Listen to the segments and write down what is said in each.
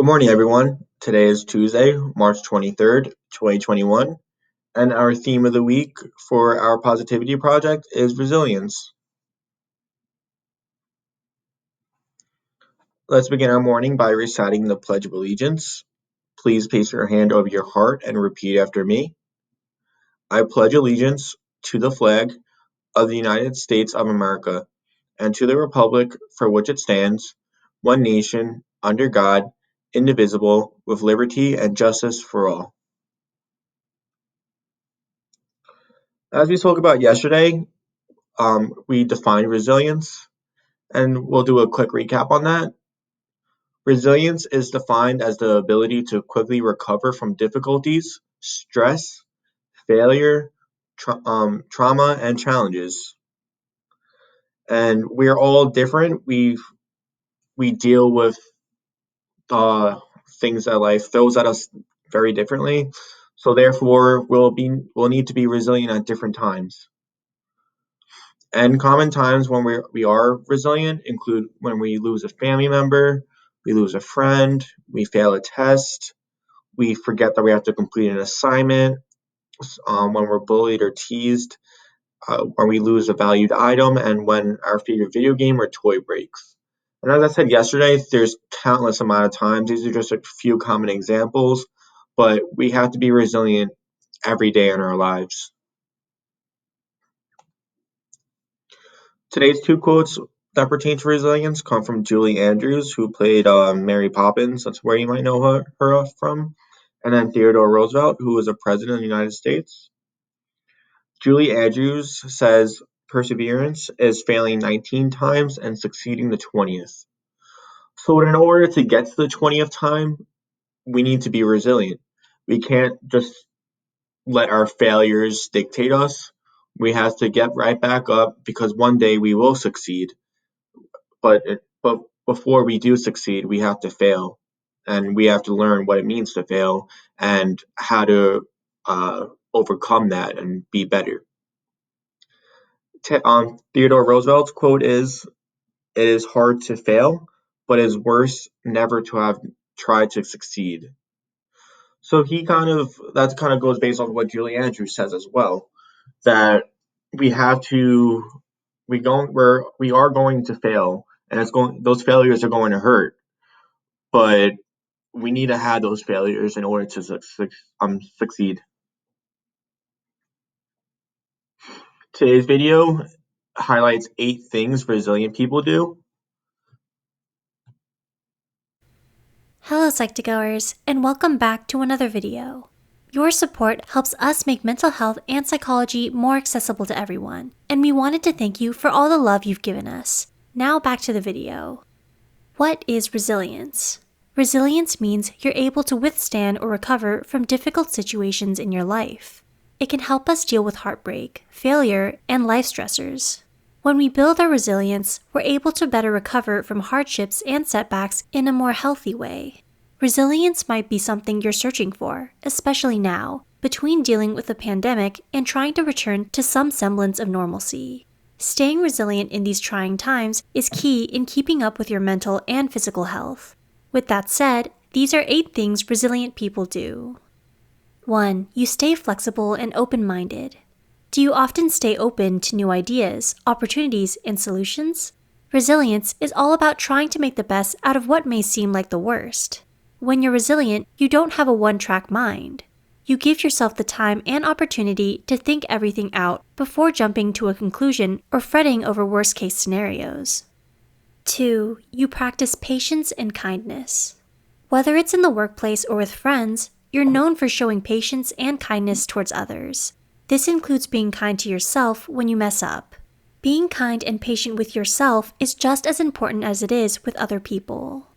Good morning, everyone. Today is Tuesday, March 23rd, 2021, and our theme of the week for our positivity project is resilience. Let's begin our morning by reciting the Pledge of Allegiance. Please place your hand over your heart and repeat after me. I pledge allegiance to the flag of the United States of America and to the republic for which it stands, one nation, under God, indivisible, with liberty and justice for all. As we spoke about yesterday, we defined resilience, and we'll do a quick recap on that. Resilience is defined as the ability to quickly recover from difficulties, stress, failure, trauma, and challenges. And we're all different. We deal with things that life throws at us very differently. So therefore, we'll need to be resilient at different times. And common times when we are resilient include when we lose a family member, we lose a friend, we fail a test, we forget that we have to complete an assignment, when we're bullied or teased, when we lose a valued item, and when our favorite video game or toy breaks. And as I said yesterday, there's countless amount of times. These are just a few common examples, but we have to be resilient every day in our lives. Today's two quotes that pertain to resilience come from Julie Andrews, who played Mary Poppins. That's where you might know her from. And then Theodore Roosevelt, who was a president of the United States. Julie Andrews says, perseverance is failing 19 times and succeeding the 20th. So in order to get to the 20th time, we need to be resilient. We can't just let our failures dictate us. We have to get right back up because one day we will succeed. But before we do succeed, we have to fail, and we have to learn what it means to fail and how to overcome that and be better. Theodore Roosevelt's quote is, "It is hard to fail, but it is worse never to have tried to succeed." So that kind of goes based on what Julie Andrews says as well, that we have to we are going to fail, and those failures are going to hurt, but we need to have those failures in order to succeed. Today's video highlights 8 things resilient people do. Hello Psych2Goers, and welcome back to another video. Your support helps us make mental health and psychology more accessible to everyone, and we wanted to thank you for all the love you've given us. Now back to the video. What is resilience? Resilience means you're able to withstand or recover from difficult situations in your life. It can help us deal with heartbreak, failure, and life stressors. When we build our resilience, we're able to better recover from hardships and setbacks in a more healthy way. Resilience might be something you're searching for, especially now, between dealing with a pandemic and trying to return to some semblance of normalcy. Staying resilient in these trying times is key in keeping up with your mental and physical health. With that said, these are 8 things resilient people do. 1. You stay flexible and open-minded. Do you often stay open to new ideas, opportunities, and solutions? Resilience is all about trying to make the best out of what may seem like the worst. When you're resilient, you don't have a one-track mind. You give yourself the time and opportunity to think everything out before jumping to a conclusion or fretting over worst-case scenarios. 2. You practice patience and kindness. Whether it's in the workplace or with friends, you're known for showing patience and kindness towards others. This includes being kind to yourself when you mess up. Being kind and patient with yourself is just as important as it is with other people.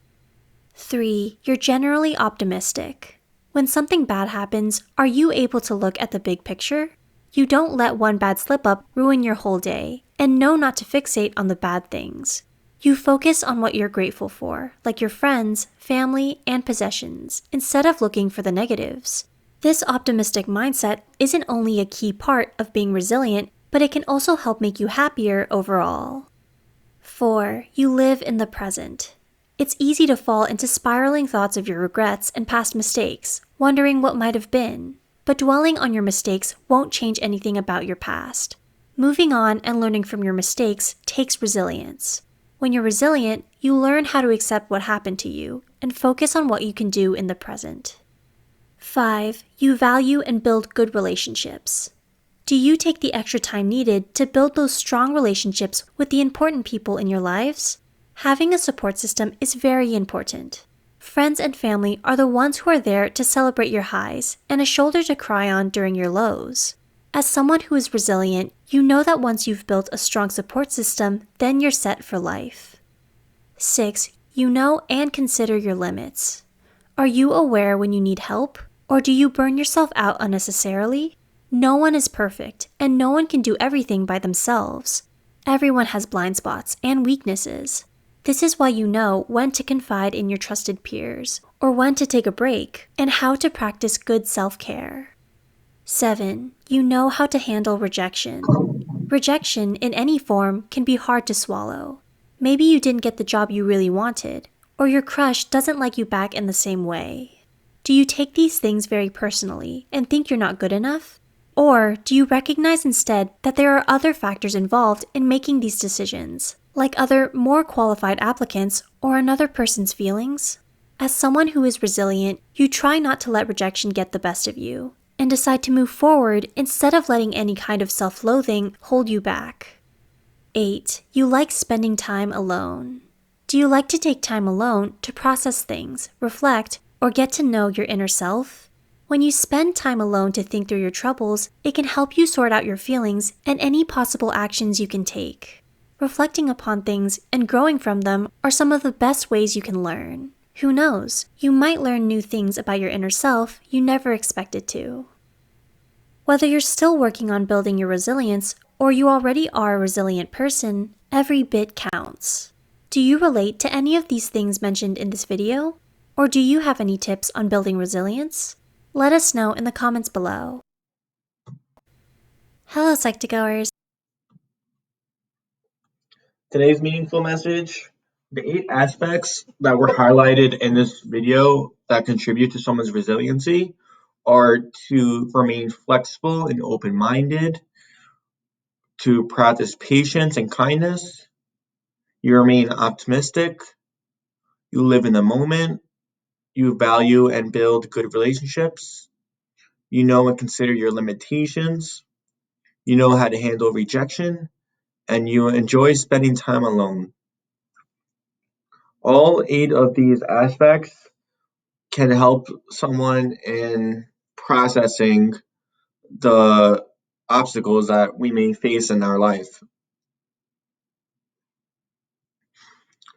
3. You're generally optimistic. When something bad happens, are you able to look at the big picture? You don't let one bad slip-up ruin your whole day, and know not to fixate on the bad things. You focus on what you're grateful for, like your friends, family, and possessions, instead of looking for the negatives. This optimistic mindset isn't only a key part of being resilient, but it can also help make you happier overall. 4. You live in the present. It's easy to fall into spiraling thoughts of your regrets and past mistakes, wondering what might have been. But dwelling on your mistakes won't change anything about your past. Moving on and learning from your mistakes takes resilience. When you're resilient, you learn how to accept what happened to you and focus on what you can do in the present. 5. You value and build good relationships. Do you take the extra time needed to build those strong relationships with the important people in your lives? Having a support system is very important. Friends and family are the ones who are there to celebrate your highs and a shoulder to cry on during your lows. As someone who is resilient, you know that once you've built a strong support system, then you're set for life. 6. You know and consider your limits. Are you aware when you need help, or do you burn yourself out unnecessarily? No one is perfect, and no one can do everything by themselves. Everyone has blind spots and weaknesses. This is why you know when to confide in your trusted peers, or when to take a break, and how to practice good self-care. 7. You know how to handle rejection. Rejection in any form can be hard to swallow. Maybe you didn't get the job you really wanted, or your crush doesn't like you back in the same way. Do you take these things very personally and think you're not good enough? Or do you recognize instead that there are other factors involved in making these decisions, like other more qualified applicants or another person's feelings? As someone who is resilient, you try not to let rejection get the best of you and decide to move forward instead of letting any kind of self-loathing hold you back. 8. You like spending time alone. Do you like to take time alone to process things, reflect, or get to know your inner self? When you spend time alone to think through your troubles, it can help you sort out your feelings and any possible actions you can take. Reflecting upon things and growing from them are some of the best ways you can learn. Who knows, you might learn new things about your inner self you never expected to. Whether you're still working on building your resilience or you already are a resilient person, every bit counts. Do you relate to any of these things mentioned in this video? Or do you have any tips on building resilience? Let us know in the comments below. Hello, Psych2Goers. Today's meaningful message: the 8 aspects that were highlighted in this video that contribute to someone's resiliency are to remain flexible and open-minded, to practice patience and kindness, you remain optimistic, you live in the moment, you value and build good relationships, you know and consider your limitations, you know how to handle rejection, and you enjoy spending time alone. All 8 of these aspects can help someone in processing the obstacles that we may face in our life.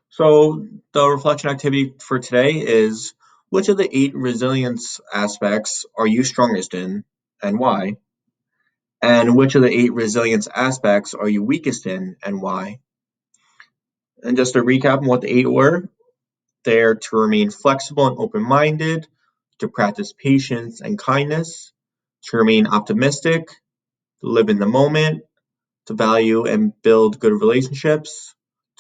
So the reflection activity for today is: which of the 8 resilience aspects are you strongest in and why? And which of the 8 resilience aspects are you weakest in and why? And just to recap on what the 8 were: they're to remain flexible and open-minded, to practice patience and kindness, to remain optimistic, to live in the moment, to value and build good relationships,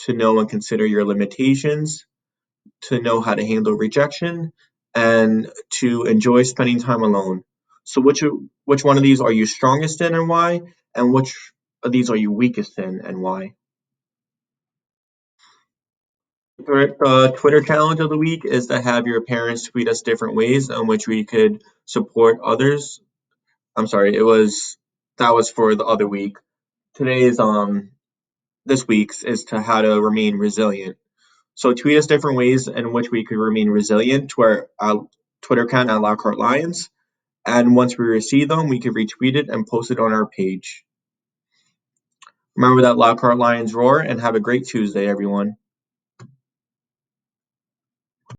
to know and consider your limitations, to know how to handle rejection, and to enjoy spending time alone. So which one of these are you strongest in and why? And which of these are you weakest in and why? The Twitter challenge of the week is to have your parents tweet us different ways in which we could support others. I'm sorry, that was for the other week. Today's this week's is to how to remain resilient. So tweet us different ways in which we could remain resilient to our Twitter account at Lockhart Lions. And once we receive them, we can retweet it and post it on our page. Remember that Lockhart Lions roar, and have a great Tuesday, everyone.